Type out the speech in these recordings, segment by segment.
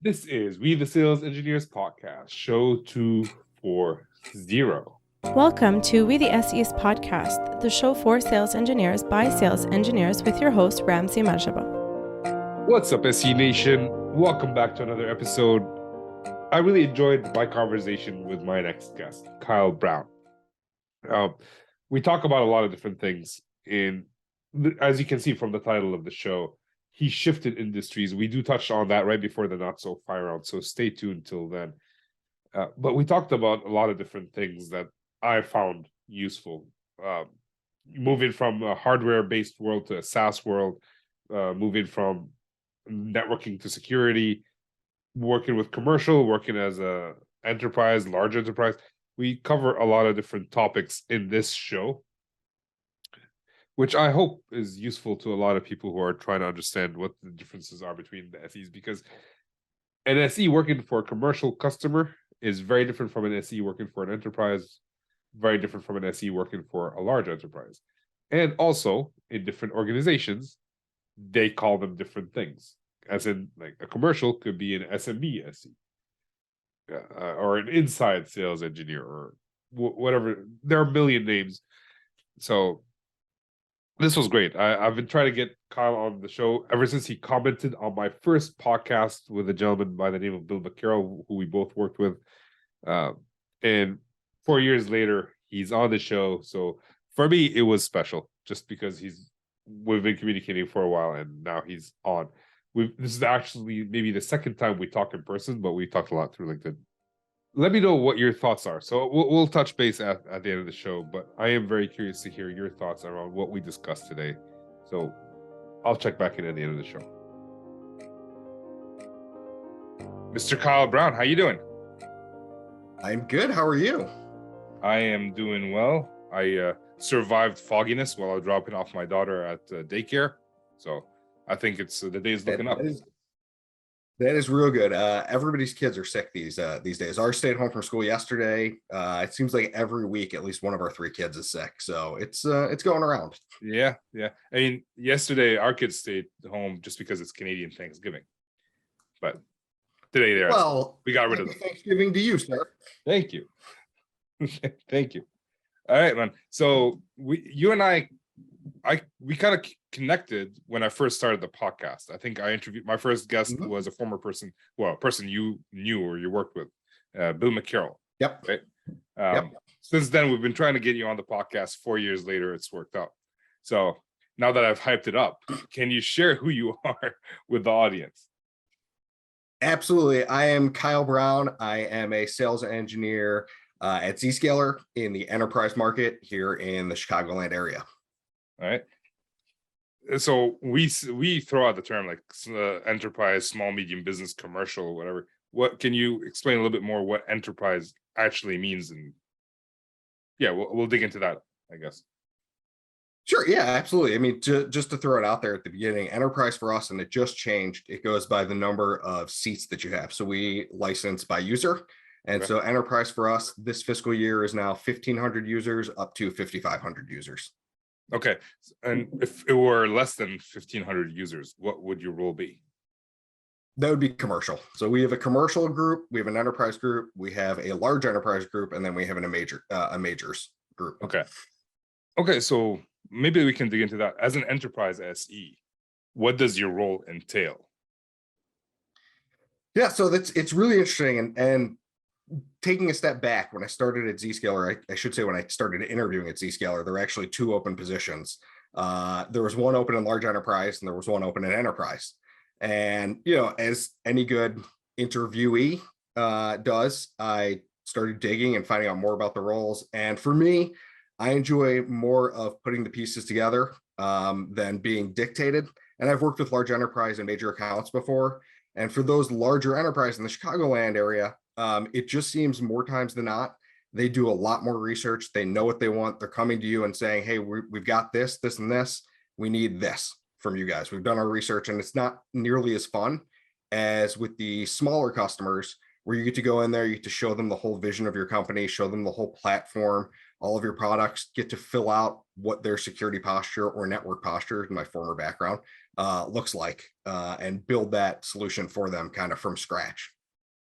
This is We the Sales Engineers podcast, show 240. Welcome to We the SEs podcast, the show for sales engineers by sales engineers with your host, Ramsey Majaba. What's up, SE Nation? Welcome back to another episode. I really enjoyed my conversation with my next guest, Kyle Brown. We talk about a lot of different things. As you can see from the title of the show, he shifted industries. We do touch on that right before the not so fire round, so stay tuned till then. But we talked about a lot of different things that I found useful. Moving from a hardware-based world to a SaaS world, moving from networking to security, working with commercial, working as a enterprise, large enterprise. We cover a lot of different topics in this show, which I hope is useful to a lot of people who are trying to understand what the differences are between the SEs, because an SE working for a commercial customer is very different from an SE working for an enterprise, very different from an SE working for a large enterprise. And also, in different organizations, they call them different things. As in, like, a commercial could be an SMB SE, or an inside sales engineer, or whatever. There are a million names. So this was great. I've been trying to get Kyle on the show ever since he commented on my first podcast with a gentleman by the name of Bill McCarroll, who we both worked with. And 4 years later, he's on the show. So for me, it was special just because we've been communicating for a while and now he's on. This is actually maybe the second time we talk in person, but we talked a lot through LinkedIn. Let me know what your thoughts are. So we'll touch base at the end of the show, but I am very curious to hear your thoughts around what we discussed today. So I'll check back in at the end of the show. Mr. Kyle Brown, how you doing? I'm good. How are you? I am doing well. I survived fogginess while I was dropping off my daughter at daycare. So I think the day's looking up. That is real good. Everybody's kids are sick these days. Ours stayed home from school yesterday. It seems like every week at least one of our 3 kids is sick. So it's going around. Yeah. I mean, yesterday our kids stayed home just because it's Canadian Thanksgiving. But today we got rid of them. Thanksgiving to you, sir. Thank you. Thank you. All right, man. So you and I kind of connected when I first started the podcast. I think I interviewed my first guest was a former person you knew or you worked with, Bill McCarroll. Yep. Right. Yep. Since then, we've been trying to get you on the podcast. 4 years later, it's worked out. So now that I've hyped it up, can you share who you are with the audience? Absolutely. I am Kyle Brown. I am a sales engineer at Zscaler in the enterprise market here in the Chicagoland area. All right. So we throw out the term like enterprise, small, medium business, commercial, whatever. What can you explain a little bit more what enterprise actually means? And yeah, we'll dig into that, I guess. Sure. Yeah, absolutely. I mean, just to throw it out there at the beginning, enterprise for us, and it just changed. It goes by the number of seats that you have. So we license by user. And so enterprise for us this fiscal year is now 1,500 users up to 5,500 users. Okay. And if it were less than 1,500 users, what would your role be? That would be commercial. So we have a commercial group, we have an enterprise group, we have a large enterprise group, and then we have a majors group. Okay. So maybe we can dig into that. As an enterprise SE, what does your role entail? Yeah, so it's really interesting. And taking a step back, when I started at Zscaler, I should say when I started interviewing at Zscaler, there were actually 2 open positions. There was one open in large enterprise and there was one open in enterprise. And, as any good interviewee does, I started digging and finding out more about the roles. And for me, I enjoy more of putting the pieces together than being dictated. And I've worked with large enterprise and major accounts before. And for those larger enterprise in the Chicagoland area, it just seems more times than not, they do a lot more research. They know what they want. They're coming to you and saying, hey, we've got this, and this. We need this from you guys. We've done our research, and it's not nearly as fun as with the smaller customers where you get to go in there, you get to show them the whole vision of your company, show them the whole platform, all of your products, get to fill out what their security posture or network posture, in my former background, looks like, and build that solution for them kind of from scratch.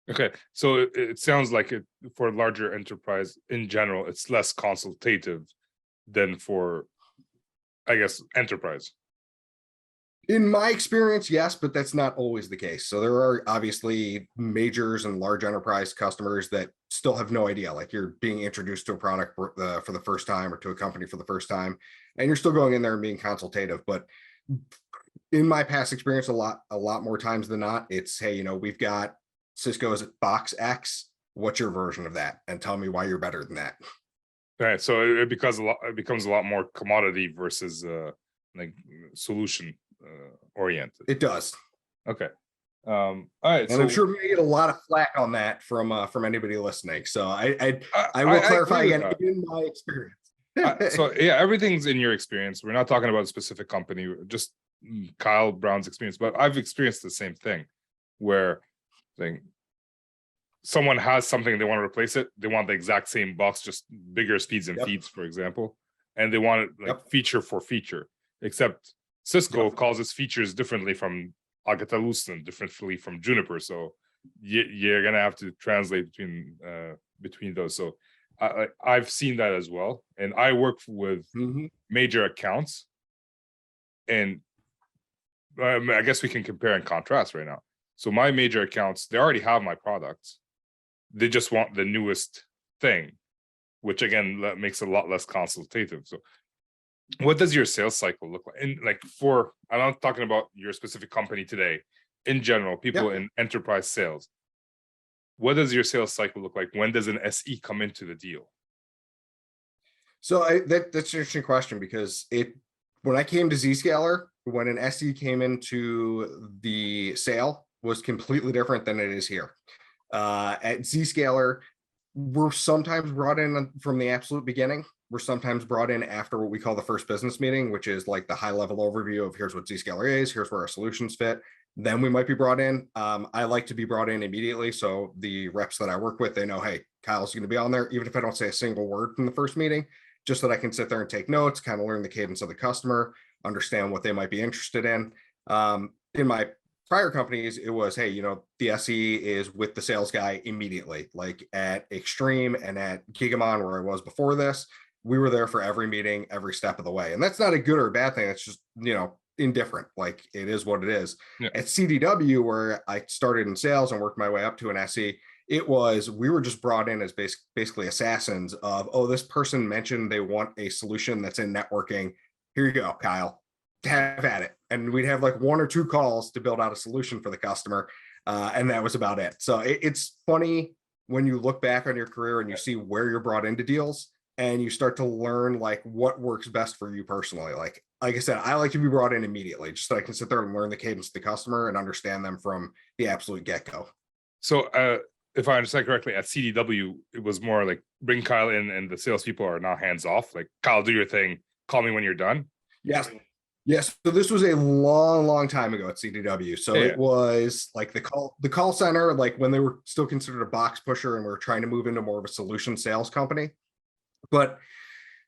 Okay, so it sounds like it for larger enterprise in general, it's less consultative than for, I guess, enterprise. In my experience, yes, but that's not always the case. So there are obviously majors and large enterprise customers that still have no idea. Like you're being introduced to a product for the first time or to a company for the first time, and you're still going in there and being consultative. But in my past experience, a lot more times than not, it's, hey, you know, we've got Cisco's box X. What's your version of that? And tell me why you're better than that. Right. So it becomes a lot more commodity versus like solution oriented. It does. Okay. All right. And I'm sure we get a lot of flack on that from anybody listening. So I will clarify again in my experience. So yeah, everything's in your experience. We're not talking about a specific company, just Kyle Brown's experience, but I've experienced the same thing where someone has something, they want to replace it. They want the exact same box, just bigger speeds and feeds, for example. And they want it like feature for feature, except Cisco calls its features differently from Alcatel-Lucent, differently from Juniper. So you're going to have to translate between those. So I've seen that as well. And I work with major accounts. And I guess we can compare and contrast right now. So my major accounts, they already have my products. They just want the newest thing, which again, that makes it a lot less consultative. So what does your sales cycle look like? And like I'm not talking about your specific company today, in general, people in enterprise sales. What does your sales cycle look like? When does an SE come into the deal? So that's an interesting question, because when I came to Zscaler, when an SE came into the sale was completely different than it is here. At Zscaler, we're sometimes brought in from the absolute beginning. We're sometimes brought in after what we call the first business meeting, which is like the high level overview of here's what Zscaler is, here's where our solutions fit. Then we might be brought in. I like to be brought in immediately. So the reps that I work with, they know, hey, Kyle's going to be on there, even if I don't say a single word from the first meeting, just so that I can sit there and take notes, kind of learn the cadence of the customer, understand what they might be interested in. In my prior companies, it was, hey, you know, the SE is with the sales guy immediately. Like at Extreme and at Gigamon, where I was before this, we were there for every meeting, every step of the way. And that's not a good or a bad thing. It's just, you know, indifferent. Like it is what it is. At CDW, where I started in sales and worked my way up to an SE, we were just brought in as basically assassins of, oh, this person mentioned they want a solution that's in networking. Here you go, Kyle, have at it. And we'd have like one or two calls to build out a solution for the customer. And that was about it. So it's funny when you look back on your career and you see where you're brought into deals, and you start to learn like what works best for you personally. Like I said, I like to be brought in immediately, just so I can sit there and learn the cadence of the customer and understand them from the absolute get-go. So if I understand correctly, at CDW, it was more like bring Kyle in and the salespeople are now hands off. Like, Kyle, do your thing. Call me when you're done. Yes. So this was a long time ago at CDW. So it was like the call center, like when they were still considered a box pusher and we were trying to move into more of a solution sales company. But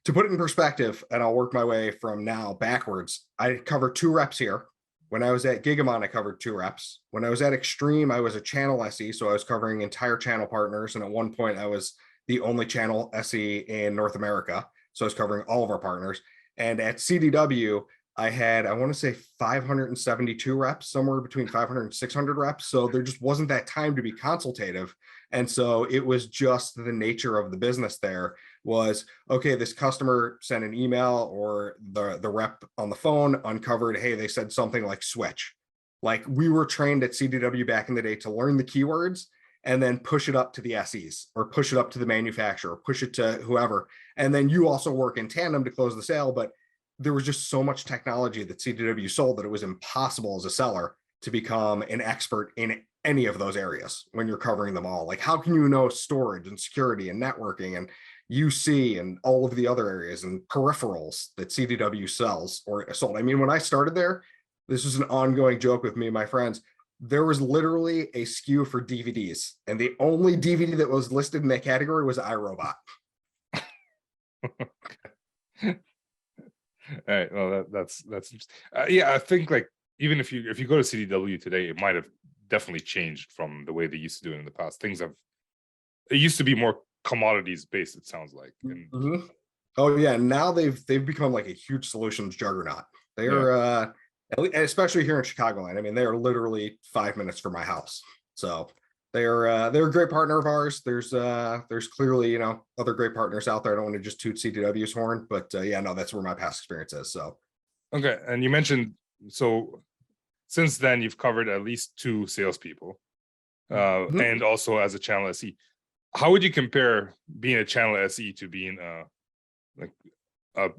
to put it in perspective, and I'll work my way from now backwards, I covered 2 reps here. When I was at Gigamon, I covered 2 reps. When I was at Extreme, I was a channel SE, so I was covering entire channel partners. And at one point, I was the only channel SE in North America. So I was covering all of our partners. And at CDW, I had, I want to say 572 reps, somewhere between 500 and 600 reps. So there just wasn't that time to be consultative. And so it was just the nature of the business there was, okay, this customer sent an email, or the rep on the phone uncovered, hey, they said something like switch. Like we were trained at CDW back in the day to learn the keywords and then push it up to the SEs or push it up to the manufacturer, push it to whoever. And then you also work in tandem to close the sale. But there was just so much technology that CDW sold that it was impossible as a seller to become an expert in any of those areas when you're covering them all. Like, how can you know storage and security and networking and UC and all of the other areas and peripherals that CDW sells or sold? I mean, when I started there, this was an ongoing joke with me and my friends. there was literally a SKU for DVDs, and the only DVD that was listed in that category was iRobot. All right. Well, that's yeah. I think like even if you go to CDW today, it might have definitely changed from the way they used to do it in the past. It used to be more commodities based. It sounds like. And Oh yeah, now they've become like a huge solutions juggernaut. They're especially here in Chicagoland. I mean, they are literally 5 minutes from my house. So they're a great partner of ours. There's clearly other great partners out there. I don't want to just toot CDW's horn, but yeah, no, that's where my past experience is. So okay, and you mentioned so since then you've covered at least 2 salespeople, and also as a channel SE. How would you compare being a channel SE to being I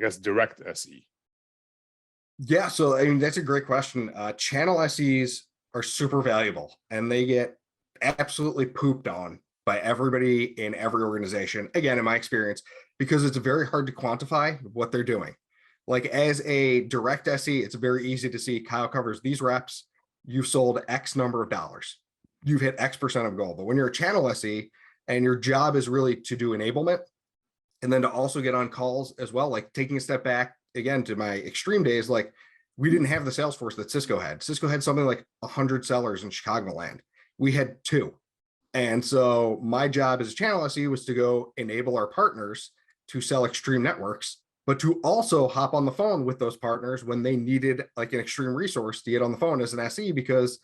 guess direct SE? Yeah, so I mean that's a great question. Channel SEs are super valuable, and they get absolutely pooped on by everybody in every organization. Again, in my experience, because it's very hard to quantify what they're doing. Like as a direct SE, it's very easy to see Kyle covers these reps. You've sold X number of dollars. You've hit X% of goal. But when you're a channel SE and your job is really to do enablement and then to also get on calls as well, like taking a step back again to my extreme days, like we didn't have the sales force that Cisco had. Cisco had something like 100 sellers in Chicagoland. We had 2. And so my job as a channel SE was to go enable our partners to sell extreme networks, but to also hop on the phone with those partners when they needed like an extreme resource to get on the phone as an SE, because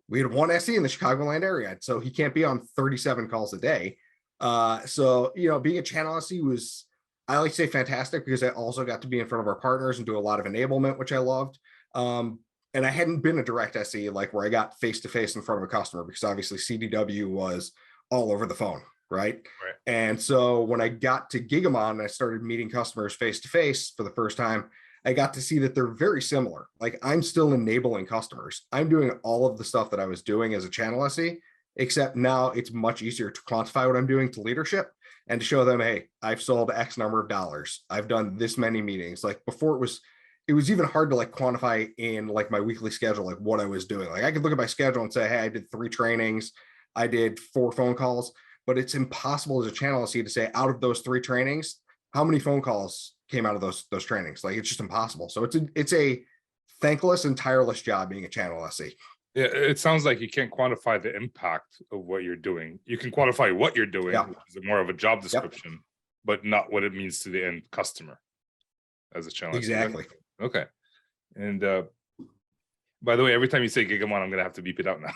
we had 1 SE in the Chicagoland area. So he can't be on 37 calls a day. So, being a channel SE was, I like to say, fantastic, because I also got to be in front of our partners and do a lot of enablement, which I loved. And I hadn't been a direct SE like where I got face-to-face in front of a customer, because obviously CDW was all over the phone, right? And so when I got to Gigamon and I started meeting customers face-to-face for the first time, I got to see that they're very similar. Like I'm still enabling customers. I'm doing all of the stuff that I was doing as a channel SE, except now it's much easier to quantify what I'm doing to leadership and to show them, hey, I've sold X number of dollars. I've done this many meetings. Like before it was even hard to like quantify in like my weekly schedule, like what I was doing. Like I could look at my schedule and say, hey, I did 3 trainings. I did 4 phone calls, but it's impossible as a channel SE to say out of those 3 trainings, how many phone calls came out of those trainings. Like it's just impossible. So it's a thankless and tireless job being a channel SE. Yeah, it sounds like you can't quantify the impact of what you're doing. You can quantify what you're doing, which is more of a job description, but not what it means to the end customer as a channel. Exactly. Okay. And by the way, every time you say Gigamon, I'm gonna have to beep it out now.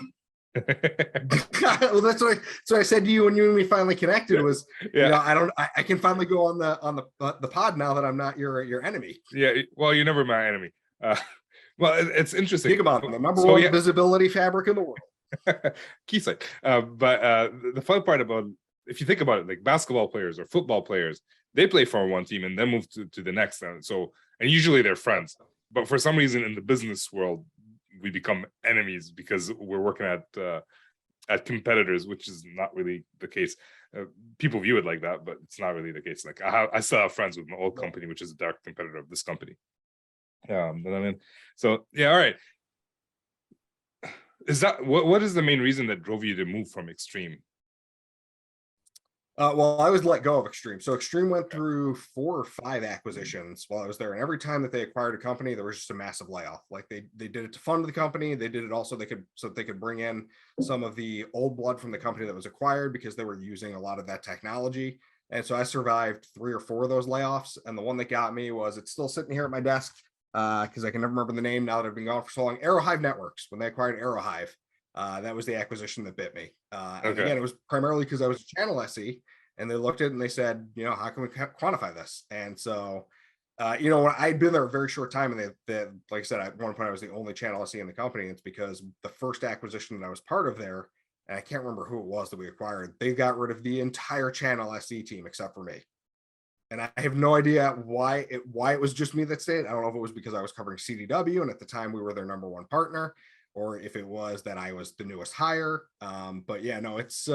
Well, that's what I said to you when you and me finally connected was, I can finally go on the pod now that I'm not your enemy. Yeah, well, you're never my enemy. Well, it's interesting. Gigamon, the number one visibility fabric in the world. Keysight. But the fun part about, if you think about it, like basketball players or football players, they play for one team and then move to the next. And usually they're friends. But for some reason in the business world, we become enemies because we're working at competitors, which is not really the case. People view it like that, but it's not really the case. Like I still have friends with my old company, which is a direct competitor of this company. But I mean, so yeah, all right. Is that what is the main reason that drove you to move from Extreme? Well, I was let go of Extreme. So Extreme went through 4 or 5 acquisitions while I was there. And every time that they acquired a company, there was just a massive layoff. Like they did it to fund the company. They did it also so that they could bring in some of the old blood from the company that was acquired, because they were using a lot of that technology. And so I survived 3 or 4 of those layoffs. And the one that got me was, it's still sitting here at my desk because I can never remember the name now that I've been gone for so long. Aerohive Networks. When they acquired Aerohive, that was the acquisition that bit me. And again, it was primarily because I was a channel SE, and they looked at it and they said, how can we quantify this? And so, when I'd been there a very short time, and they like I said, at one point I was the only channel SE in the company. It's because the first acquisition that I was part of there, and I can't remember who it was that we acquired, they got rid of the entire channel SE team except for me. And I have no idea why it was just me that stayed. I don't know if it was because I was covering CDW, and at the time we were their number 1 partner, or if it was that I was the newest hire. But yeah, no, it's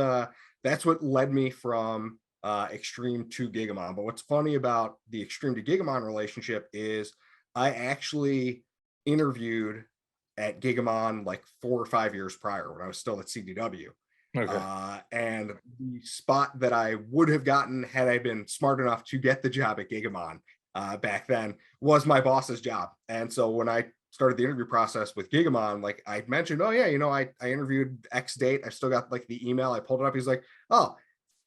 that's what led me from Extreme to Gigamon. But what's funny about the Extreme to Gigamon relationship is I actually interviewed at Gigamon like 4 or 5 years prior when I was still at CDW. Okay. And the spot that I would have gotten had I been smart enough to get the job at Gigamon back then was my boss's job. And so when I started the interview process with Gigamon, like I mentioned, oh yeah, I interviewed X date. I still got like the email. I pulled it up. He's like, oh,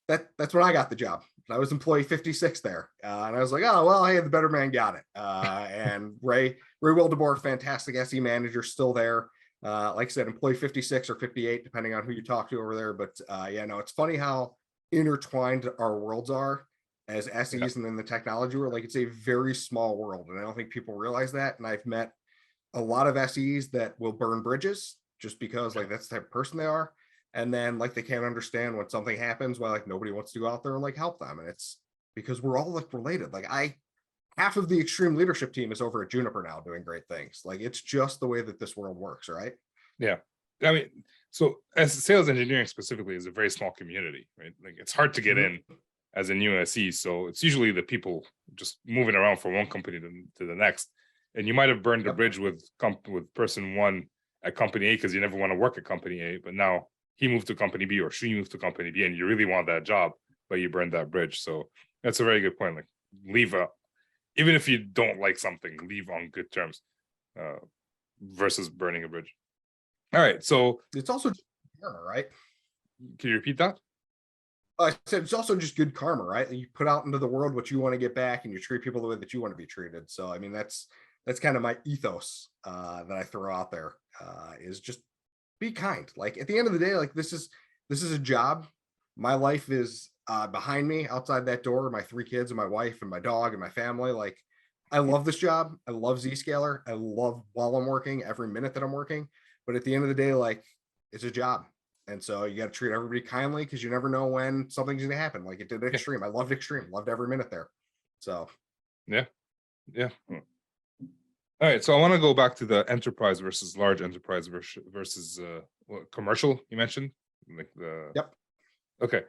that's when I got the job. I was employee 56 there. And I was like, oh, well, hey, the better man got it. And Ray Wildeboer, fantastic SE manager, still there. Like I said, employee 56 or 58, depending on who you talk to over there. But yeah, no, it's funny how intertwined our worlds are as SEs and in the technology world. Like it's a very small world. And I don't think people realize that. And I've met a lot of SEs that will burn bridges just because like that's the type of person they are. And then like they can't understand when something happens why like nobody wants to go out there and like help them. And it's because we're all like related. Like half of the extreme leadership team is over at Juniper now doing great things. Like it's just the way that this world works, right? Yeah. I mean, so as sales engineering specifically is a very small community, right? Like it's hard to get in as a new SE. So it's usually the people just moving around from one company to the next. And you might have burned the bridge with person one at company A because you never want to work at company A, but now he moved to company B or she moved to company B and you really want that job, but you burned that bridge. So that's a very good point. Like leave even if you don't like something, leave on good terms versus burning a bridge. All right. So it's also karma, right? Can you repeat that? I said it's also just good karma, right? You put out into the world what you want to get back and you treat people the way that you want to be treated. So, I mean, that's kind of my ethos that I throw out there is just be kind. Like at the end of the day, like this is a job. My life is behind me outside that door, my 3 kids and my wife and my dog and my family. Like I love this job. I love Zscaler. I love while I'm working, every minute that I'm working. But at the end of the day, like it's a job. And so you got to treat everybody kindly because you never know when something's going to happen. Like it did at Extreme. I loved Extreme, loved every minute there. So, yeah. All right. So I want to go back to the enterprise versus large enterprise versus commercial you mentioned. Like Yep. Okay.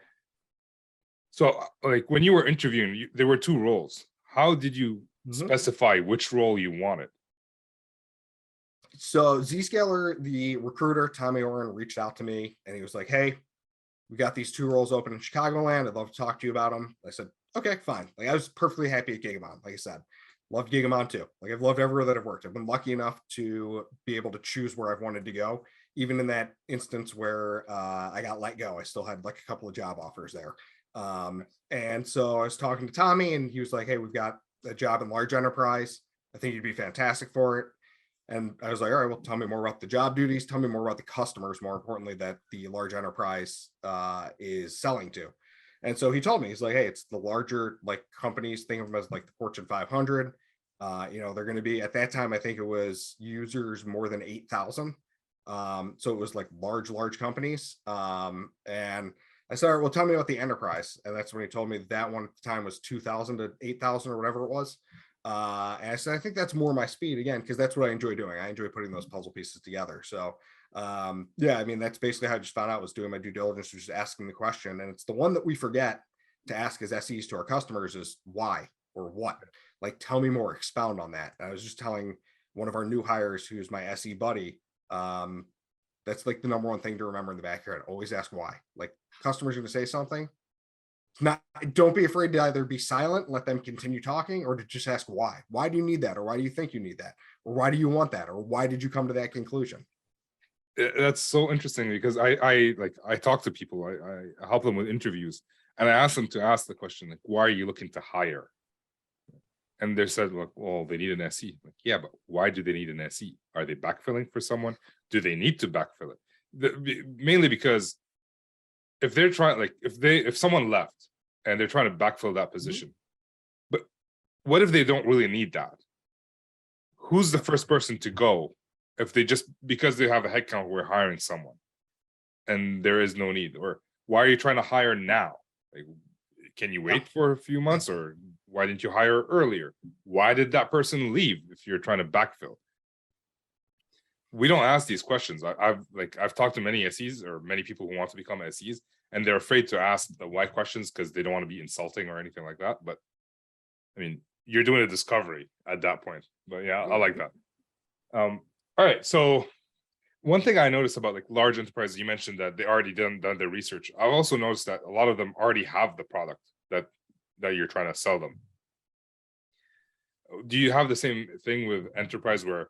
So like when you were interviewing, there were 2 roles. How did you specify which role you wanted? So Zscaler, the recruiter, Tommy Oren, reached out to me and he was like, hey, we got these 2 roles open in Chicagoland. I'd love to talk to you about them. I said, okay, fine. Like I was perfectly happy at Gigamon. Like I said, loved Gigamon too. Like I've loved everywhere that I've worked. I've been lucky enough to be able to choose where I've wanted to go. Even in that instance where I got let go, I still had like a couple of job offers there. And so I was talking to Tommy and he was like, hey, we've got a job in large enterprise. I think you'd be fantastic for it. And I was like, all right, well, tell me more about the job duties. Tell me more about the customers, more importantly, that the large enterprise is selling to. And so he told me, he's like, hey, it's the larger like companies, think of them as like the Fortune 500. They're going to be at that time, I think it was users more than 8,000. So it was like large companies. And I said, all right, well, tell me about the enterprise. And that's when he told me that one at the time was 2,000 to 8,000 or whatever it was. And I said, I think that's more my speed again, because that's what I enjoy doing. I enjoy putting those puzzle pieces together. So yeah, I mean, that's basically how I just found out, was doing my due diligence, was just asking the question. And it's the one that we forget to ask as SEs to our customers is why or what? Like, tell me more, expound on that. And I was just telling one of our new hires, who's my SE buddy, that's like the number one thing to remember in the back of your head. Always ask why. Like, customers are going to say something. Don't be afraid to either be silent and let them continue talking, or to just ask why. Why do you need that? Or why do you think you need that? Or why do you want that? Or why did you come to that conclusion? That's so interesting because I talk to people, I help them with interviews, and I ask them to ask the question, like, why are you looking to hire? And they said, like, well, they need an SE. Like, yeah, but why do they need an SE? Are they backfilling for someone? Do they need to backfill it? Mainly because if they're trying, like, if someone left and they're trying to backfill that position, but what if they don't really need that? Who's the first person to go if they just, because they have a headcount, we're hiring someone and there is no need? Or why are you trying to hire now? Like, can you wait for a few months, or why didn't you hire earlier? Why did that person leave if you're trying to backfill? We don't ask these questions. I've talked to many SEs, or many people who want to become SEs, and they're afraid to ask the why questions because they don't want to be insulting or anything like that. But I mean, you're doing a discovery at that point. But yeah, I like that. All right, so One thing I noticed about like large enterprises, you mentioned that they already done their research. I've also noticed that a lot of them already have the product that you're trying to sell them. Do you have the same thing with enterprise where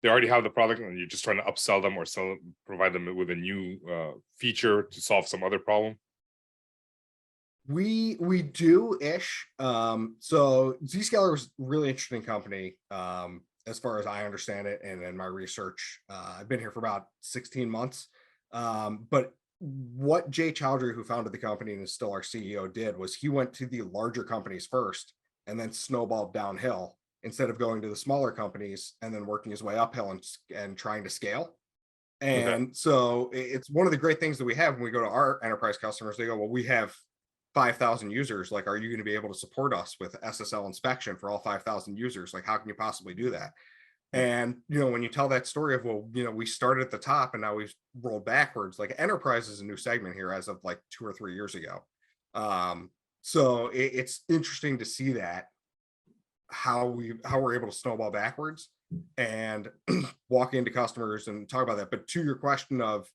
they already have the product and you're just trying to upsell them or provide them with a new feature to solve some other problem? We do ish. So Zscaler was a really interesting company, as far as I understand it, and in my research. I've been here for about 16 months. But what Jay Chowdhury, who founded the company and is still our CEO, did was he went to the larger companies first and then snowballed downhill instead of going to the smaller companies and then working his way uphill and trying to scale. Okay. And so it's one of the great things that we have when we go to our enterprise customers. They go, well, we have 5,000 users. Like, are you going to be able to support us with SSL inspection for all 5,000 users? Like, how can you possibly do that? And, when you tell that story of, well, we started at the top and now we've rolled backwards, like enterprise is a new segment here as of like 2 or 3 years ago. So it's interesting to see that how we're able to snowball backwards and walk into customers and talk about that. But to your question of,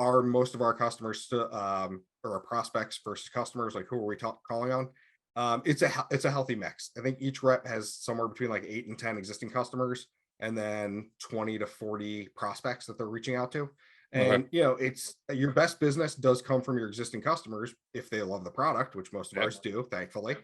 are most of our customers or our prospects versus customers, like who are we calling on? It's a healthy mix. I think each rep has somewhere between like 8 and 10 existing customers and then 20 to 40 prospects that they're reaching out to. And it's your best business does come from your existing customers if they love the product, which most of ours do, thankfully.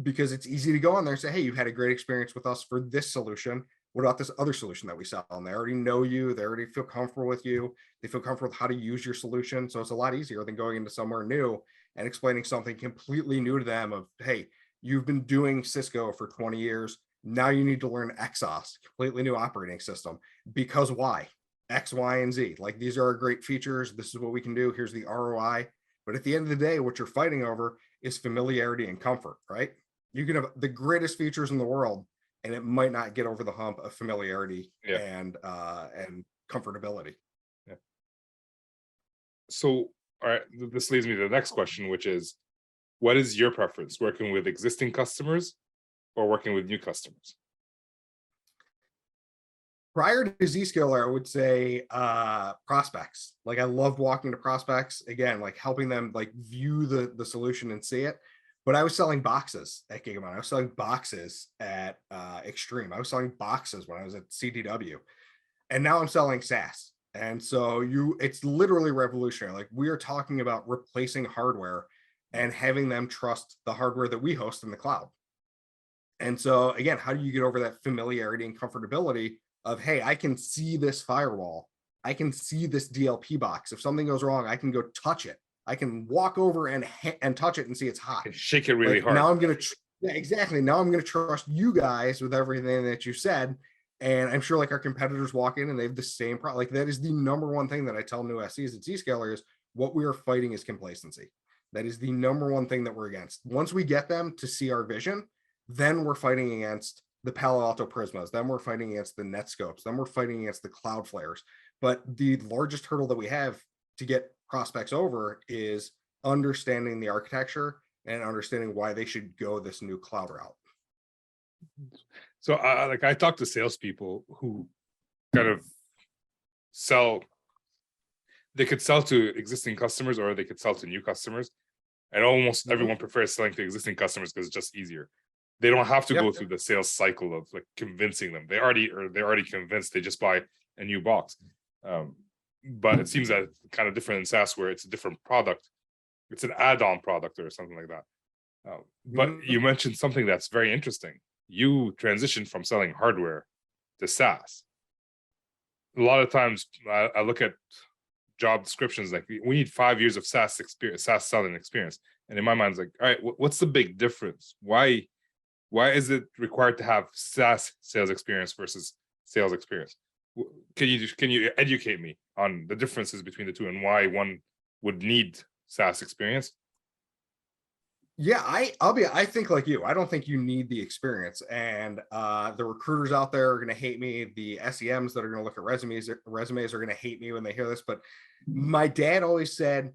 Because it's easy to go on there and say, hey, you had a great experience with us for this solution. What about this other solution that we sell? And they already know you, they already feel comfortable with you, they feel comfortable with how to use your solution. So it's a lot easier than going into somewhere new and explaining something completely new to them of, hey, you've been doing Cisco for 20 years. Now you need to learn XOS, completely new operating system. Because why? X, Y, and Z. Like, these are our great features. This is what we can do. Here's the ROI. But at the end of the day, what you're fighting over is familiarity and comfort, right? You can have the greatest features in the world, and it might not get over the hump of familiarity and comfortability. Yeah. So, all right, this leads me to the next question, which is, what is your preference, working with existing customers or working with new customers? Prior to Zscaler, I would say prospects. Like, I loved walking to prospects, again, like helping them like view the solution and see it. But I was selling boxes at Gigamon. I was selling boxes at Extreme. I was selling boxes when I was at CDW. And now I'm selling SaaS. And so it's literally revolutionary. Like, we are talking about replacing hardware and having them trust the hardware that we host in the cloud. And so again, how do you get over that familiarity and comfortability of, hey, I can see this firewall, I can see this DLP box. If something goes wrong, I can go touch it. I can walk over and touch it and see it's hot. Shake it really hard. Now I'm going to, exactly. Now I'm going to trust you guys with everything that you said. And I'm sure like our competitors walk in and they have the same problem. Like, that is the number one thing that I tell new SEs at Zscaler is what we are fighting is complacency. That is the number one thing that we're against. Once we get them to see our vision, then we're fighting against the Palo Alto Prismas, then we're fighting against the Netscopes, then we're fighting against the Cloudflares. But the largest hurdle that we have to get prospects over is understanding the architecture and understanding why they should go this new cloud route. So I talk to salespeople who kind of they could sell to existing customers or they could sell to new customers. And almost everyone prefers selling to existing customers because it's just easier. They don't have to go through the sales cycle of like convincing them. They're already convinced. They just buy a new box. But it seems that it's kind of different in SaaS, where it's a different product. It's an add-on product or something like that. But you mentioned something that's very interesting. You transitioned from selling hardware to SaaS. A lot of times I look at job descriptions like, we need 5 years of SaaS experience, SaaS selling experience. And in my mind, it's like, all right, what's the big difference? Why is it required to have SaaS sales experience versus sales experience? Can you educate me on the differences between the two and why one would need SaaS experience? Yeah, I think like you. I don't think you need the experience. And the recruiters out there are going to hate me. The SEMs that are going to look at resumes are going to hate me when they hear this. But my dad always said,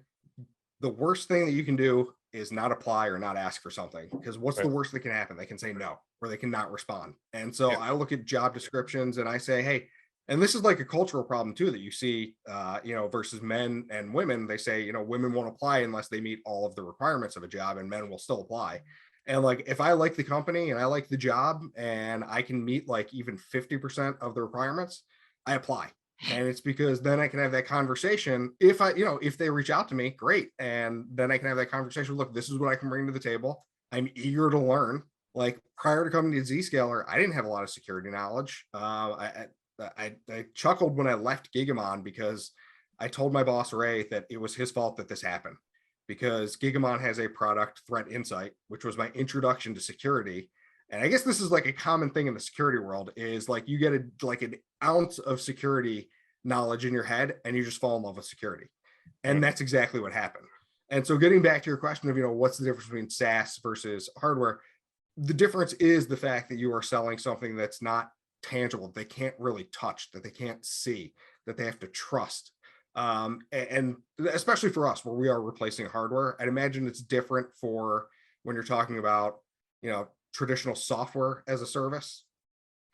the worst thing that you can do is not apply or not ask for something, because what's the worst that can happen? They can say no, or they cannot respond. And so I look at job descriptions and I say, hey, And this is like a cultural problem too, that you see, versus men and women. They say, women won't apply unless they meet all of the requirements of a job, and men will still apply. And like, if I like the company and I like the job and I can meet like even 50% of the requirements, I apply. And it's because then I can have that conversation. If they reach out to me, great. And then I can have that conversation. Look, this is what I can bring to the table. I'm eager to learn. Like, prior to coming to Zscaler, I didn't have a lot of security knowledge. I chuckled when I left Gigamon, because I told my boss Ray that it was his fault that this happened, because Gigamon has a product, Threat Insight, which was my introduction to security. And I guess this is like a common thing in the security world, is like you get an ounce of security knowledge in your head and you just fall in love with security. And that's exactly what happened. And so, getting back to your question of, what's the difference between SaaS versus hardware? The difference is the fact that you are selling something that's not tangible, they can't really touch, that they can't see, that they have to trust. And especially for us, where we are replacing hardware, I'd imagine it's different for when you're talking about, traditional software as a service,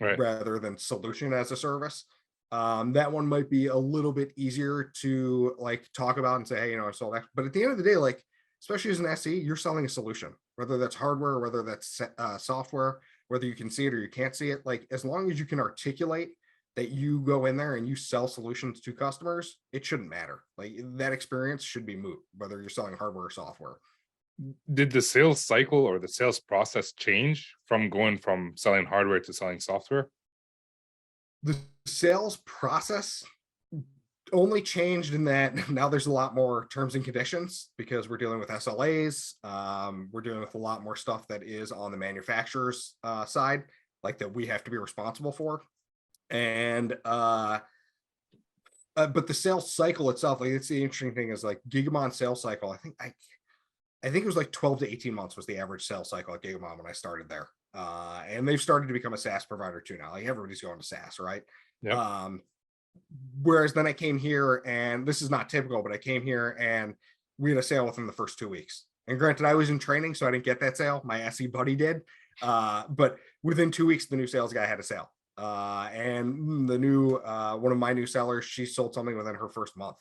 Right. rather than solution as a service. That one might be a little bit easier to like talk about and say, hey, I sold that. But at the end of the day, like, especially as an SE, you're selling a solution, whether that's hardware, whether that's software, whether you can see it or you can't see it. Like, as long as you can articulate that you go in there and you sell solutions to customers, it shouldn't matter. Like, that experience should be moot, whether you're selling hardware or software. Did the sales cycle or the sales process change from going from selling hardware to selling software? The sales process only changed in that now there's a lot more terms and conditions, because we're dealing with SLAs. We're dealing with a lot more stuff that is on the manufacturer's side, like that we have to be responsible for. And but the sales cycle itself, like, it's the interesting thing is like Gigamon sales cycle. I think it was like 12 to 18 months was the average sales cycle at Gigamon when I started there. And they've started to become a SaaS provider too now. Like, everybody's going to SaaS, right? Yep. Whereas then I came here, and this is not typical, but I came here and we had a sale within the first 2 weeks. And granted, I was in training, so I didn't get that sale. My SE buddy did. But within 2 weeks, the new sales guy had a sale. And the new one of my new sellers, she sold something within her first month.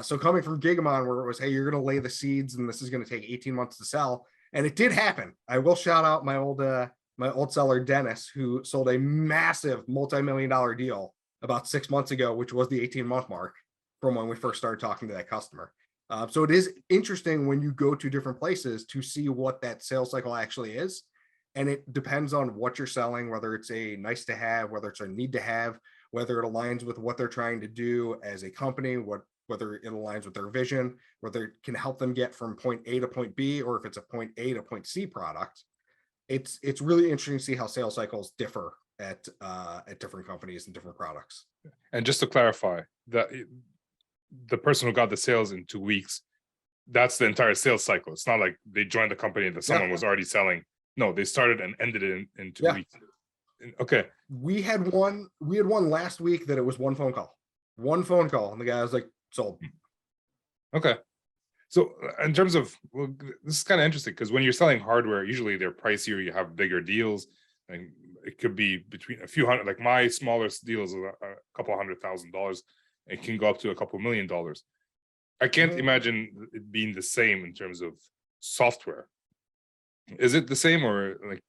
So coming from Gigamon, where it was, hey, you're going to lay the seeds and this is going to take 18 months to sell. And it did happen. I will shout out my old seller, Dennis, who sold a massive multi-million-dollar deal about 6 months ago, which was the 18-month mark from when we first started talking to that customer. So it is interesting when you go to different places to see what that sales cycle actually is. And it depends on what you're selling, whether it's a nice to have, whether it's a need to have, whether it aligns with what they're trying to do as a company, whether it aligns with their vision, whether it can help them get from point A to point B, or if it's a point A to point C product. It's really interesting to see how sales cycles differ at different companies and different products. And just to clarify, that the person who got the sales in 2 weeks, that's the entire sales cycle. It's not like they joined the company that someone was already selling. No, they started and ended it in 2 weeks. Okay. We had one last week that it was one phone call, and the guy was like, sold. Okay. So in terms of, well, this is kind of interesting, because when you're selling hardware, usually they're pricier, you have bigger deals, and it could be between a few hundred, like my smallest deal is a couple $100,000. It can go up to a couple $1 million. I can't imagine it being the same in terms of software. Is it the same, or like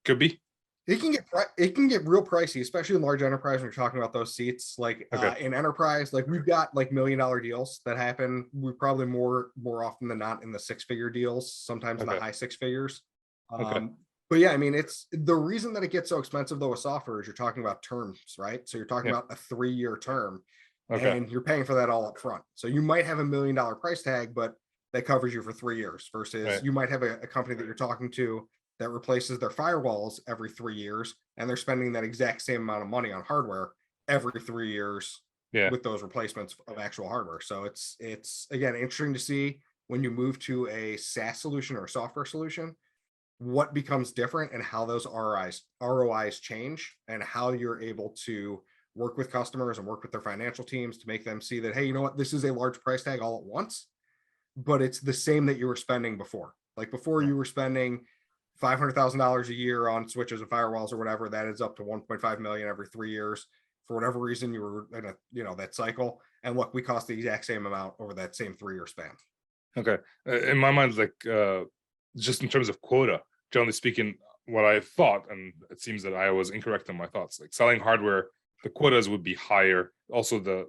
could be? It can get real pricey, especially in large enterprise when you're talking about those seats. Like in enterprise, like we've got like $1 million deals that happen. We're probably more often than not in the 6-figure deals, sometimes in the high 6 figures. But yeah, I mean, it's the reason that it gets so expensive though with software is you're talking about terms, right? So you're talking about a 3-year term, and you're paying for that all up front. So you might have $1 million price tag, but that covers you for 3 years, versus you might have a company that you're talking to that replaces their firewalls every 3 years, and they're spending that exact same amount of money on hardware every 3 years with those replacements of actual hardware. So it's again interesting to see when you move to a SaaS solution or a software solution, what becomes different and how those ROIs change, and how you're able to work with customers and work with their financial teams to make them see that, hey, you know what, this is a large price tag all at once, but it's the same that you were spending before. Like before, you were spending $500,000 a year on switches and firewalls or whatever. That is up to 1.5 million every 3 years for whatever reason you were in that cycle. And look, we cost the exact same amount over that same 3-year span. Okay. In my mind, like just in terms of quota, generally speaking, what I thought, and it seems that I was incorrect in my thoughts, like selling hardware, the quotas would be higher. Also, the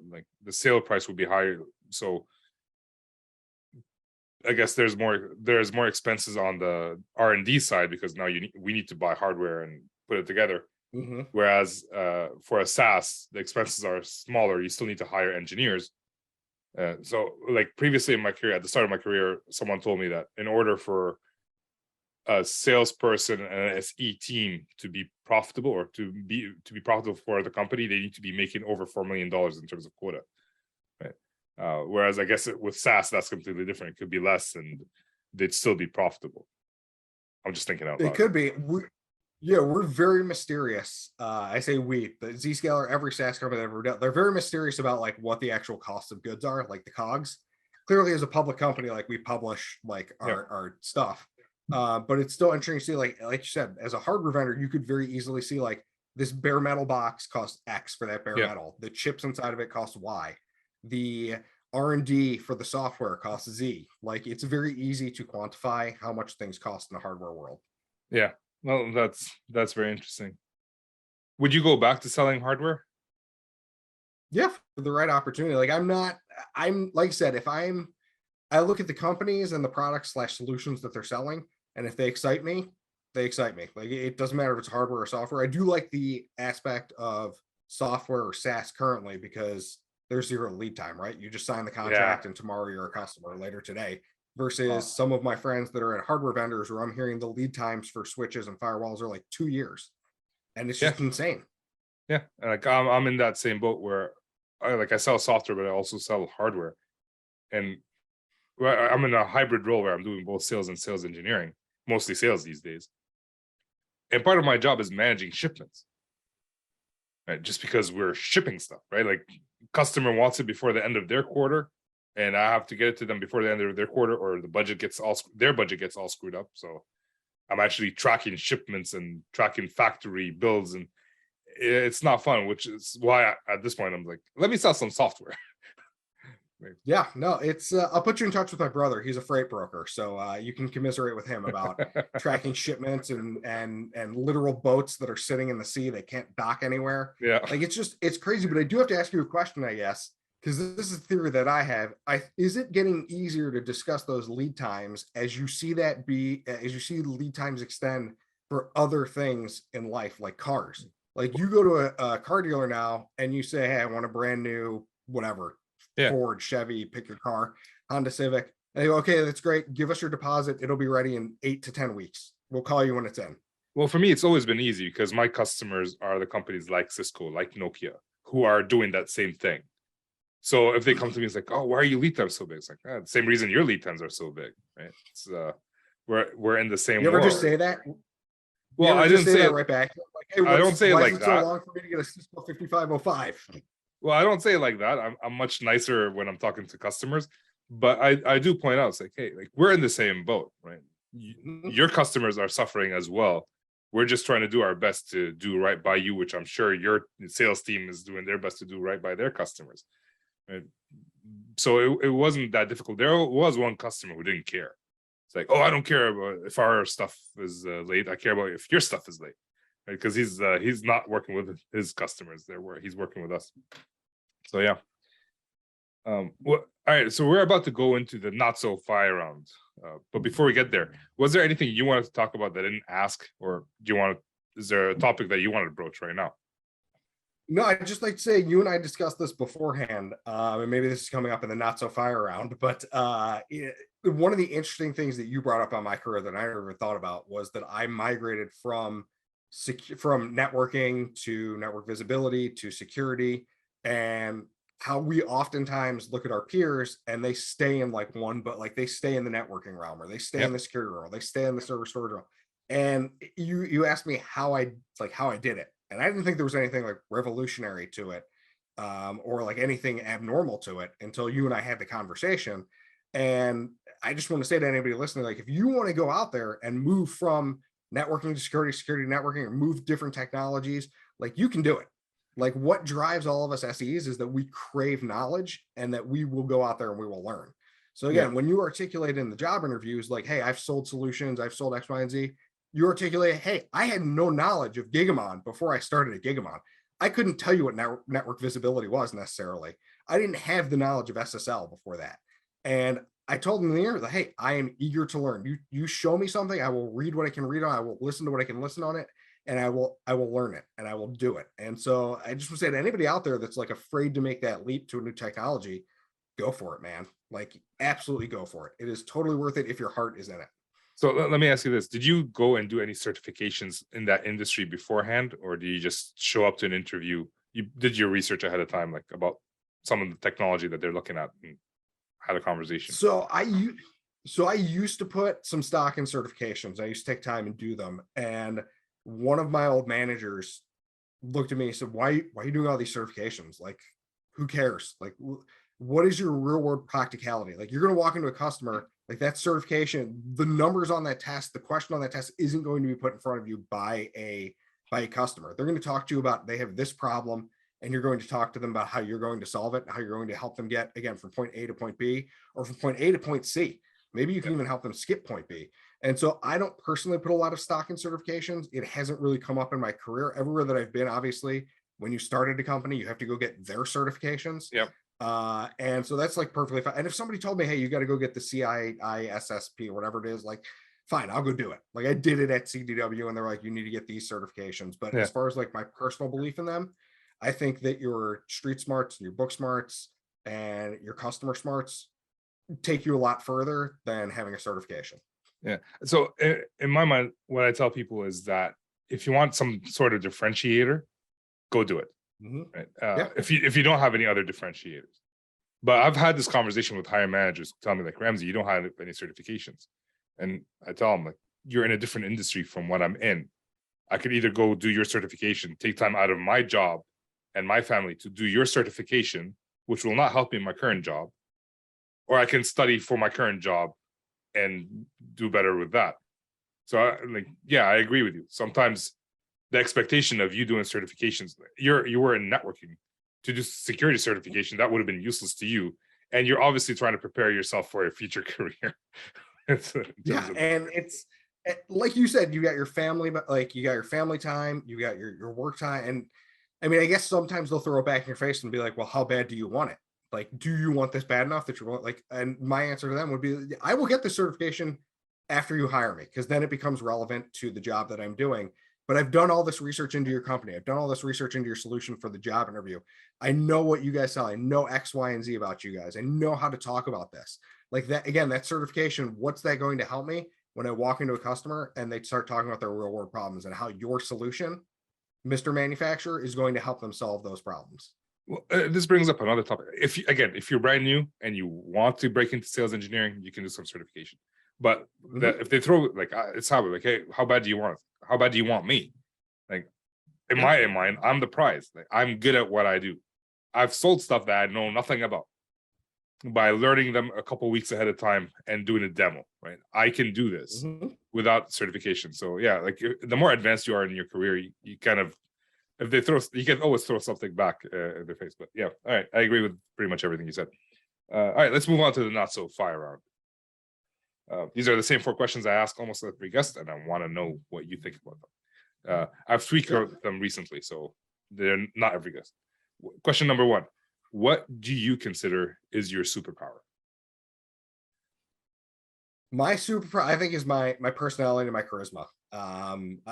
sale price would be higher. So I guess there's more expenses on the R&D side, because now we need to buy hardware and put it together. Mm-hmm. Whereas for a SaaS, the expenses are smaller. You still need to hire engineers. So like previously in my career, at the start of my career, someone told me that in order for a salesperson and an SE team to be profitable, or to be profitable for the company, they need to be making over $4 million in terms of quota. Right. Whereas I guess with SaaS, that's completely different. It could be less and they'd still be profitable. I'm just thinking out loud. It could be. We're very mysterious. I say we, the Zscaler, every SaaS company that I've ever done, they're very mysterious about like what the actual cost of goods are, like the COGS. Clearly, as a public company, like we publish like our stuff. But it's still interesting to see, like you said, as a hardware vendor, you could very easily see like this bare metal box costs X for that bare metal. The chips inside of it cost Y. The R&D for the software costs Z. Like it's very easy to quantify how much things cost in the hardware world. Yeah. Well, that's very interesting. Would you go back to selling hardware? Yeah, for the right opportunity. Like I'm like I said, I look at the companies and the products / solutions that they're selling, and if they excite me, they excite me. Like it doesn't matter if it's hardware or software. I do like the aspect of software or SaaS currently because there's 0 lead time, right? You just sign the contract and tomorrow you're a customer, later today. Versus some of my friends that are at hardware vendors where I'm hearing the lead times for switches and firewalls are like 2 years. And it's just insane. Yeah. Like I'm in that same boat where I sell software, but I also sell hardware. And I'm in a hybrid role where I'm doing both sales and sales engineering, mostly sales these days. And part of my job is managing shipments, right? Just because we're shipping stuff, right? Like customer wants it before the end of their quarter, and I have to get it to them before the end of their quarter, or their budget gets all screwed up. So I'm actually tracking shipments and tracking factory builds, and it's not fun, which is why at this point I'm like, let me sell some software. Yeah, no, it's I'll put you in touch with my brother. He's a freight broker, so you can commiserate with him about tracking shipments and literal boats that are sitting in the sea. They can't dock anywhere. Yeah, like it's crazy. But I do have to ask you a question, I guess, because this is a theory that I have. Is it getting easier to discuss those lead times as you see lead times extend for other things in life, like cars? Like you go to a car dealer now and you say, hey, I want a brand new whatever. Ford, Chevy, pick your car, Honda Civic. And they go, okay, that's great. Give us your deposit. It'll be ready in 8 to 10 weeks. We'll call you when it's in. Well, for me, it's always been easy because my customers are the companies like Cisco, like Nokia, who are doing that same thing. So if they come to me, it's like, oh, why are your lead times so big? It's like, the same reason your lead times are so big, right? It's we're in the same. You ever just say that? Well, I didn't say that right back. Like, hey, I don't say it like that. So long for me to get a Cisco 5505. Well, I don't say it like that. I'm much nicer when I'm talking to customers, but I do point out, it's like, hey, like we're in the same boat, right? Your customers are suffering as well. We're just trying to do our best to do right by you, which I'm sure your sales team is doing their best to do right by their customers. Right? So it wasn't that difficult. There was one customer who didn't care. It's like, oh, I don't care about if our stuff is late. I care about if your stuff is late, right? Because he's not working with his customers. He's working with us. So yeah. Well, all right. So we're about to go into the not so fire round. But before we get there, was there anything you wanted to talk about that I didn't ask, or is there a topic that you want to broach right now? No, I'd just like to say you and I discussed this beforehand, and maybe this is coming up in the not so fire round, but one of the interesting things that you brought up on my career that I never thought about was that I migrated from networking to network visibility to security, and how we oftentimes look at our peers and they stay in like one, but like they stay in the networking realm, or they stay in the security realm, they stay in the server storage realm. And you asked me how I did it. And I didn't think there was anything like revolutionary to it, or like anything abnormal to it until you and I had the conversation. And I just want to say to anybody listening, like if you want to go out there and move from networking to security to networking, or move different technologies, like you can do it. Like what drives all of us SEs is that we crave knowledge and that we will go out there and we will learn. So Yeah. again, when you articulate in the job interviews, like, hey, I've sold solutions, I've sold X, Y, and Z, you articulate, hey, I had no knowledge of Gigamon before I started at Gigamon. I couldn't tell you what network visibility was necessarily. I didn't have the knowledge of SSL before that. And I told them in the interview, hey, I am eager to learn. You show me something, I will read what I can read on, I will listen to what I can listen on it, and I will learn it and I will do it. And so I just would say to anybody out there that's like afraid to make that leap to a new technology, go for it, man. Like absolutely go for it. It is totally worth it if your heart is in it. So let me ask you this. Did you go and do any certifications in that industry beforehand, or do you just show up to an interview? You did your research ahead of time, like about some of the technology that they're looking at and had a conversation? So I used to put some stock in certifications. I used to take time and do them. And one of my old managers looked at me and said, why are you doing all these certifications? Like, who cares? Like, what is your real world practicality? Like, you're going to walk into a customer, like that certification, the numbers on that test, the question on that test isn't going to be put in front of you by a customer. They're going to talk to you about, they have this problem, and you're going to talk to them about how you're going to solve it, how you're going to help them get, again, from point A to point B, or from point A to point C. Maybe you can even help them skip point B. And so I don't personally put a lot of stock in certifications. It hasn't really come up in my career. Everywhere that I've been, obviously, when you started a company, you have to go get their certifications. Yep. And so that's like perfectly fine. And if somebody told me, hey, you got to go get the CISSP or whatever it is, like, fine, I'll go do it. Like I did it at CDW and they're like, you need to get these certifications. But as far as like my personal belief in them, I think that your street smarts and your book smarts and your customer smarts take you a lot further than having a certification. Yeah. So in my mind, what I tell people is that if you want some sort of differentiator, go do it. Right? If you don't have any other differentiators. But I've had this conversation with hiring managers who tell me like, Ramsey, you don't have any certifications. And I tell them like, you're in a different industry from what I'm in. I could either go do your certification, take time out of my job and my family to do your certification, which will not help me in my current job, or I can study for my current job and do better with that. So I agree with you. Sometimes the expectation of you doing certifications, you were in networking to do security certification, that would have been useless to you. And you're obviously trying to prepare yourself for a future career. And it's like you said, you got your family, but like you got your family time, you got your work time. And I mean, I guess sometimes they'll throw it back in your face and be like, well, how bad do you want it? Like, do you want this bad enough that you want, like, and my answer to them would be, I will get the certification after you hire me, because then it becomes relevant to the job that I'm doing. But I've done all this research into your company. I've done all this research into your solution for the job interview. I know what you guys sell. I know X, Y, and Z about you guys. I know how to talk about this. Like that, again, that certification, what's that going to help me when I walk into a customer and they start talking about their real world problems and how your solution, Mr. Manufacturer, is going to help them solve those problems. Well, this brings up another topic. If you're brand new and you want to break into sales engineering, you can do some certification. But if they throw like it's how like, hey, how bad do you want it? How bad do you want me? Like in my mind, I'm the prize. Like, I'm good at what I do. I've sold stuff that I know nothing about by learning them a couple weeks ahead of time and doing a demo. Right, I can do this without certification. So yeah, like the more advanced you are in your career, you kind of, if they throw, you can always throw something back in their face. But yeah, all right, I agree with pretty much everything you said. All right, let's move on to the not so fire round. These are the same 4 questions I ask almost every guest, and I want to know what you think about them. I've tweaked them recently, so they're not every guest. Question number 1: what do you consider is your superpower? My superpower, I think, is my personality and my charisma. I'm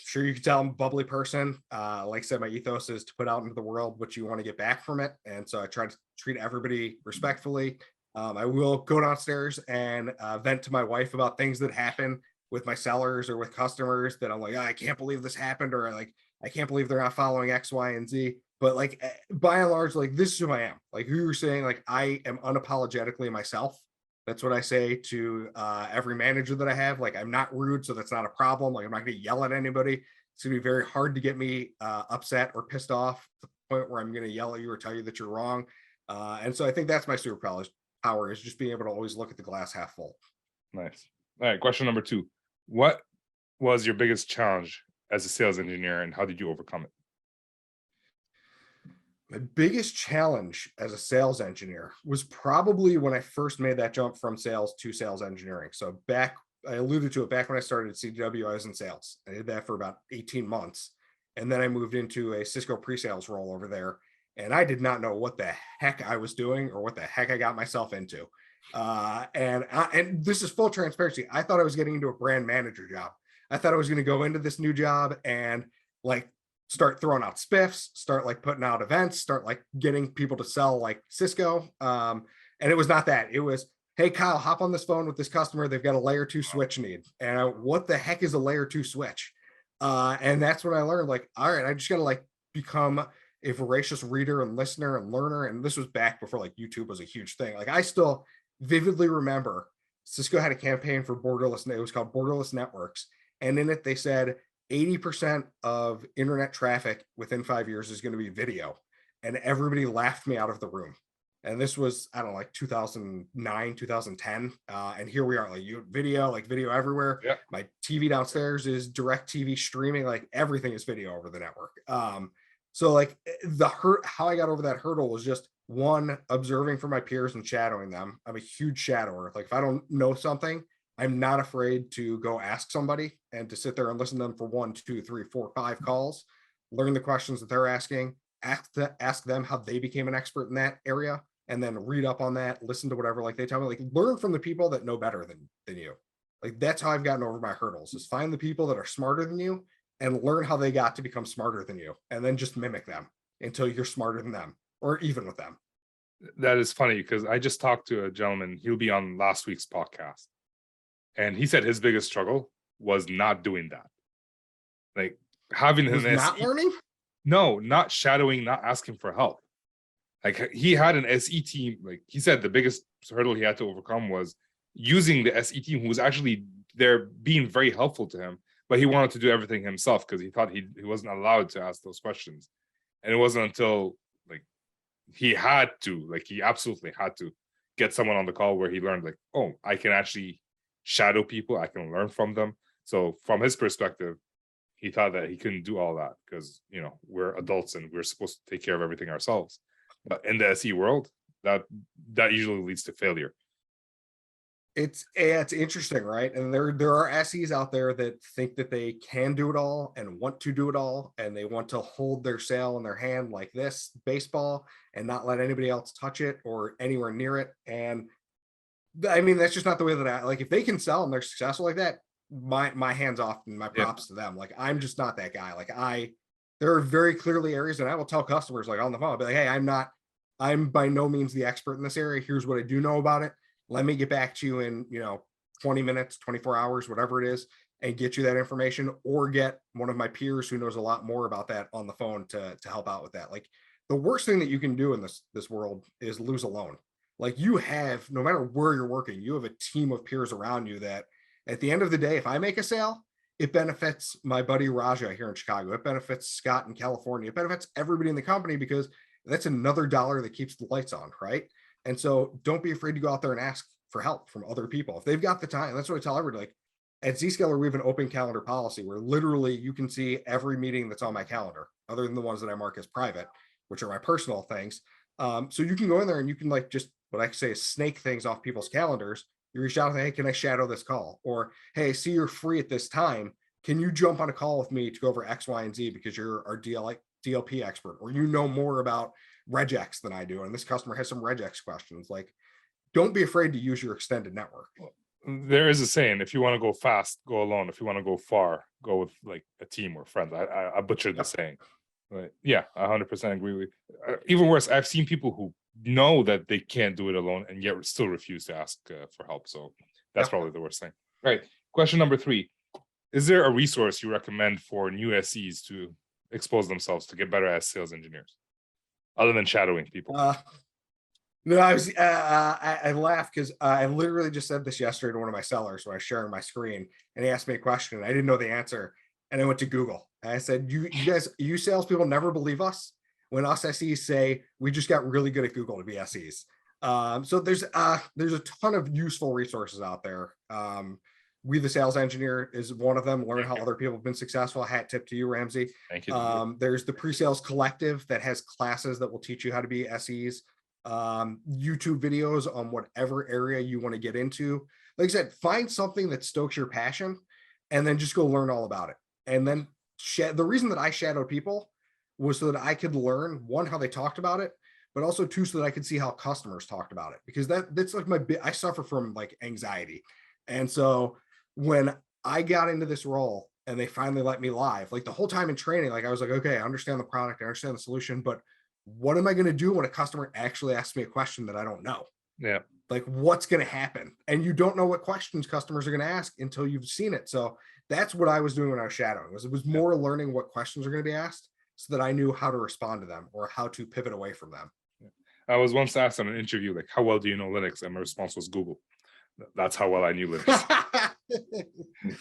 sure you can tell I'm a bubbly person. Like I said, my ethos is to put out into the world what you want to get back from it, and so I try to treat everybody respectfully. I will go downstairs and vent to my wife about things that happen with my sellers or with customers that I'm like, oh, I can't believe this happened, or like, I can't believe they're not following X, Y, and Z. But like, by and large, like, this is who I am. Like, who you're saying, like, I am unapologetically myself. That's what I say to every manager that I have. Like, I'm not rude, so that's not a problem. Like, I'm not going to yell at anybody. It's going to be very hard to get me upset or pissed off to the point where I'm going to yell at you or tell you that you're wrong. And so I think that's my superpower, is just being able to always look at the glass half full. Nice. All right, question number 2: what was your biggest challenge as a sales engineer, and how did you overcome it? My biggest challenge as a sales engineer was probably when I first made that jump from sales to sales engineering. So back, I alluded to it back when I started at CDW, I was in sales. I did that for about 18 months. And then I moved into a Cisco pre-sales role over there. And I did not know what the heck I was doing or what the heck I got myself into. And this is full transparency. I thought I was getting into a brand manager job. I thought I was going to go into this new job and like start throwing out spiffs, start like putting out events, start like getting people to sell like Cisco. And it was not that. It was, hey, Kyle, hop on this phone with this customer. They've got a layer 2 switch need. And what the heck is a layer 2 switch? And that's when I learned, like, all right, I just got to like become a voracious reader and listener and learner. And this was back before like YouTube was a huge thing. Like I still vividly remember Cisco had a campaign for borderless. It was called Borderless Networks. And in it, they said 80% of internet traffic within 5 years is going to be video. And everybody laughed me out of the room. And this was, I don't know, like 2009, 2010. And here we are, like like video everywhere. Yeah. My TV downstairs is direct TV streaming, like everything is video over the network. So like how I got over that hurdle was just one, observing from my peers and shadowing them. I'm a huge shadower. Like if I don't know something, I'm not afraid to go ask somebody and to sit there and listen to them for 1, 2, 3, 4, 5 calls, learn the questions that they're asking, ask them how they became an expert in that area, and then read up on that, listen to whatever like they tell me, like learn from the people that know better than you. Like that's how I've gotten over my hurdles, is find the people that are smarter than you and learn how they got to become smarter than you, and then just mimic them until you're smarter than them or even with them. That is funny because I just talked to a gentleman. He'll be on last week's podcast. And he said his biggest struggle was not doing that. Like having Was an not SE, learning? no, not shadowing, not asking for help. Like he had an SE team. Like he said, the biggest hurdle he had to overcome was using the SE team, who was actually there being very helpful to him, but he wanted to do everything himself because he thought he wasn't allowed to ask those questions. And it wasn't until like he absolutely had to get someone on the call where he learned like, oh, I can actually shadow people, I can learn from them. So from his perspective, he thought that he couldn't do all that because we're adults and we're supposed to take care of everything ourselves. But in the SE world, that usually leads to failure. It's interesting, right? And there are SEs out there that think that they can do it all and want to do it all, and they want to hold their sale in their hand like this baseball and not let anybody else touch it or anywhere near it. And I mean, that's just not the way that I like. If they can sell and they're successful like that, my hands off and my props to them. Like I'm just not that guy. Like there are very clearly areas, and I will tell customers like on the phone, I'll be like, hey, I'm by no means the expert in this area. Here's what I do know about it. Let me get back to you in 20 minutes, 24 hours, whatever it is, and get you that information, or get one of my peers who knows a lot more about that on the phone to help out with that. Like the worst thing that you can do in this world is lose alone. Like you have, no matter where you're working, you have a team of peers around you that at the end of the day, if I make a sale, it benefits my buddy Raja here in Chicago. It benefits Scott in California. It benefits everybody in the company because that's another dollar that keeps the lights on, right? And so don't be afraid to go out there and ask for help from other people. If they've got the time, that's what I tell everybody. Like at Zscaler, we have an open calendar policy where literally you can see every meeting that's on my calendar, other than the ones that I mark as private, which are my personal things. So you can go in there and you can like just what I say is snake things off people's calendars. You reach out and say, hey, can I shadow this call? Or, hey, I see you're free at this time. Can you jump on a call with me to go over X, Y, and Z because you're our DLP expert, or you know more about regex than I do, and this customer has some regex questions. Like, don't be afraid to use your extended network. There is a saying, if you want to go fast, go alone. If you want to go far, go with like a team or friends. I butchered the saying. Right. Yeah, 100% agree with you. Even worse, I've seen people who know that they can't do it alone and yet still refuse to ask for help. So that's probably the worst thing. All right. Question number 3. Is there a resource you recommend for new SEs to expose themselves to get better as sales engineers, other than shadowing people? No, I laughed because I literally just said this yesterday to one of my sellers when I was sharing my screen, and he asked me a question and I didn't know the answer. And I went to Google. And I said, you guys, you salespeople never believe us when us SEs say we just got really good at Google to be SEs. So there's a ton of useful resources out there. We the Sales Engineer is one of them. Learn how other people have been successful. Hat tip to you, Ramsey. Thank you. There's the PreSales Collective that has classes that will teach you how to be SEs. YouTube videos on whatever area you want to get into. Like I said, find something that stokes your passion and then just go learn all about it. And then the reason that I shadowed people was so that I could learn, one, how they talked about it, but also two, so that I could see how customers talked about it, because that's like I suffer from like anxiety. And so when I got into this role and they finally let me live, like the whole time in training, like I was like, okay, I understand the product, I understand the solution, but what am I going to do when a customer actually asks me a question that I don't know? Yeah. Like what's going to happen? And you don't know what questions customers are going to ask until you've seen it. So that's what I was doing when I was shadowing. It was more learning what questions are going to be asked so that I knew how to respond to them or how to pivot away from them. I was once asked on an interview, like, how well do you know Linux? And my response was Google. That's how well I knew Linux.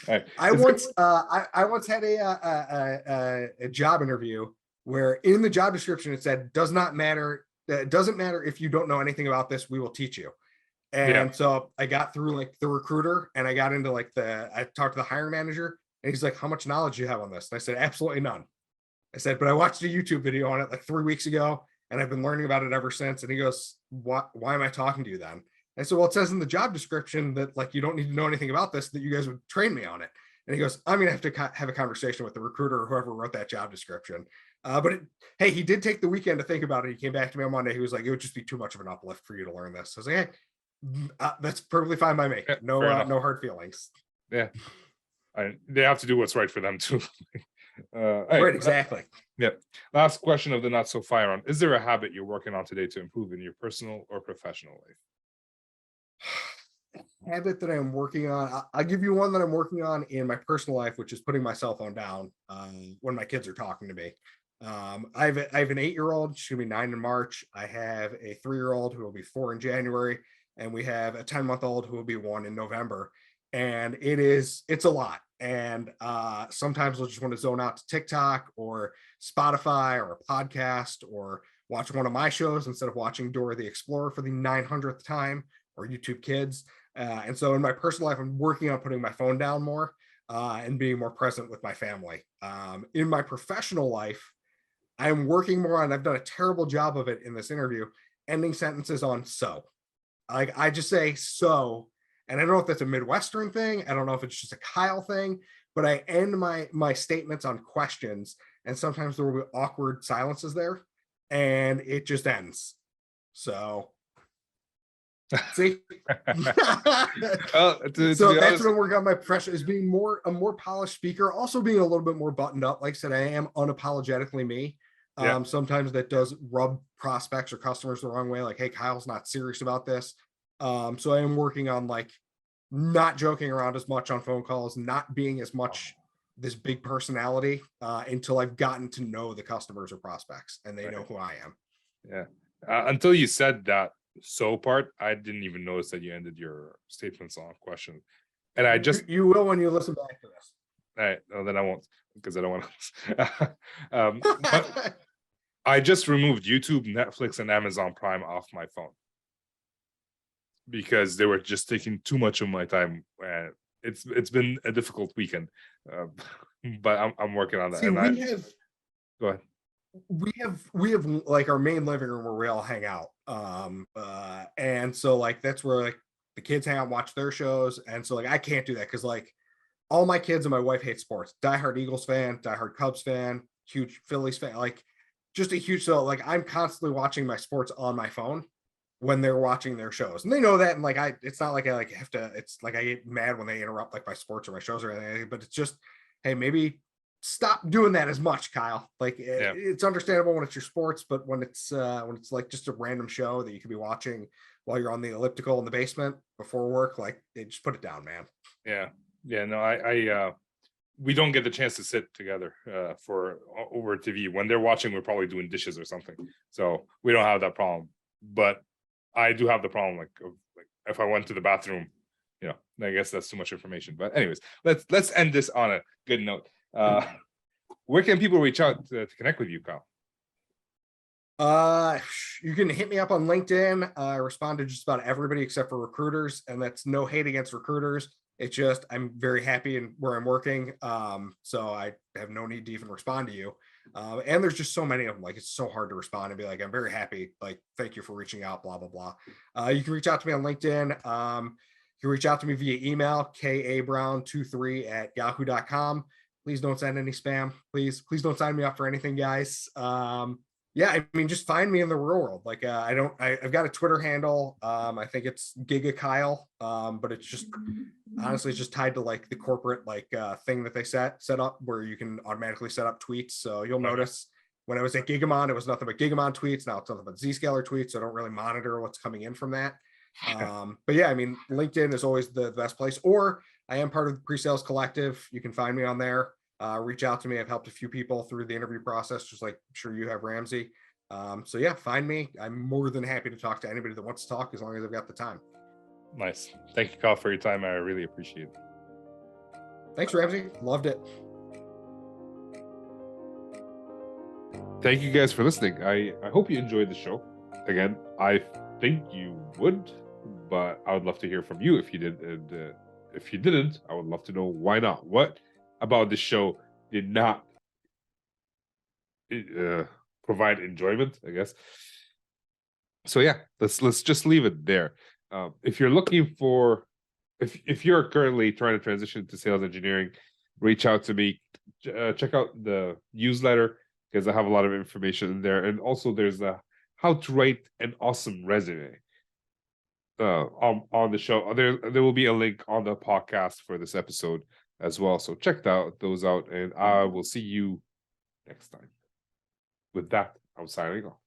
Right. I once had a job interview where in the job description it said, doesn't matter if you don't know anything about this, we will teach you. And so I got through like the recruiter and I got into like I talked to the hiring manager and he's like, how much knowledge do you have on this? And I said, absolutely none. I said, but I watched a YouTube video on it like 3 weeks ago and I've been learning about it ever since. And he goes, why am I talking to you then? I said, well, it says in the job description that like, you don't need to know anything about this, that you guys would train me on it. And he goes, I'm going to have to have a conversation with the recruiter or whoever wrote that job description. Hey, he did take the weekend to think about it. He came back to me on Monday. He was like, it would just be too much of an uplift for you to learn this. I was like, hey, that's perfectly fine by me. No hard feelings. Yeah. They have to do what's right for them too. Right, exactly. Yeah. Last question of the not so fire round. Is there a habit you're working on today to improve in your personal or professional life? Habit that I'm working on. I'll give you one that I'm working on in my personal life, which is putting my cell phone down when my kids are talking to me. I have an 8-year-old. She's gonna be 9 in March. I have a 3-year-old who will be 4 in January, and we have a 10-month-old who will be 1 in November. And it's a lot. And sometimes we'll just want to zone out to TikTok or Spotify or a podcast or watch one of my shows instead of watching Dora the Explorer for the 900th time or YouTube Kids. And so in my personal life, I'm working on putting my phone down more and being more present with my family. In my professional life, I'm working more on, I've done a terrible job of it in this interview, ending sentences on so. Like I just say so, and I don't know if that's a Midwestern thing. I don't know if it's just a Kyle thing, but I end my statements on questions, and sometimes there will be awkward silences there, and it just ends. So see, so that's what I'm working on. My profession is being a more polished speaker, also being a little bit more buttoned up. Like I said, I am unapologetically me. Sometimes that does rub prospects or customers the wrong way. Like, hey, Kyle's not serious about this. So I am working on like not joking around as much on phone calls, not being as much this big personality until I've gotten to know the customers or prospects and they know who I am. Yeah. Until you said that so part, I didn't even notice that you ended your statements on question. And I just you will when you listen back to this. All right, no, then I won't, because I don't want to. But I just removed YouTube, Netflix, and Amazon Prime off my phone because they were just taking too much of my time. It's been a difficult weekend, but I'm working on that. See, go ahead. We have like our main living room where we all hang out, and so like that's where like the kids hang out and watch their shows, and so like I can't do that because like all my kids and my wife hate sports. Diehard Eagles fan, diehard Cubs fan, huge Phillies fan, like just a huge. So like I'm constantly watching my sports on my phone when they're watching their shows, and they know that. And like it's not like I like have to. It's like I get mad when they interrupt like my sports or my shows or anything. But it's just, hey, maybe stop doing that as much, Kyle. Like it's understandable when it's your sports, but when it's like just a random show that you could be watching while you're on the elliptical in the basement before work, like just put it down, man. Yeah, no, I we don't get the chance to sit together for over TV. When they're watching, we're probably doing dishes or something, so we don't have that problem. But I do have the problem, like if I went to the bathroom, I guess that's too much information. But anyways, let's end this on a good note. Where can people reach out to connect with you, Kyle? You can hit me up on LinkedIn. I respond to just about everybody except for recruiters, and that's no hate against recruiters. It's just I'm very happy in where I'm working. So I have no need to even respond to you. And there's just so many of them. Like it's so hard to respond and be like, I'm very happy. Like, thank you for reaching out, blah, blah, blah. You can reach out to me on LinkedIn. You can reach out to me via email, kabrown23@yahoo.com. Please don't send any spam. Please don't sign me up for anything, guys. Yeah, I mean, just find me in the real world. Like I've got a Twitter handle. I think it's Giga Kyle. But it's just honestly, it's just tied to like the corporate thing that they set up where you can automatically set up tweets. So you'll notice when I was at Gigamon, it was nothing but Gigamon tweets. Now it's nothing but Zscaler tweets. So I don't really monitor what's coming in from that. But yeah, I mean, LinkedIn is always the best place, or I am part of the PreSales Collective. You can find me on there. Reach out to me. I've helped a few people through the interview process, just like I'm sure you have, Ramsey. So yeah, find me. I'm more than happy to talk to anybody that wants to talk as long as I've got the time. Nice. Thank you, Kyle, for your time. I really appreciate it. Thanks, Ramsey. Loved it. Thank you guys for listening. I hope you enjoyed the show. Again, I think you would, but I would love to hear from you if you did. And if you didn't, I would love to know why not. What about this show did not provide enjoyment, I guess. So yeah, let's just leave it there. If you're looking for, if you're currently trying to transition to sales engineering, reach out to me. Check out the newsletter because I have a lot of information in there, and also there's a how to write an awesome resume on the show. There will be a link on the podcast for this episode as well. So check those out, and I will see you next time. With that, I'm signing off.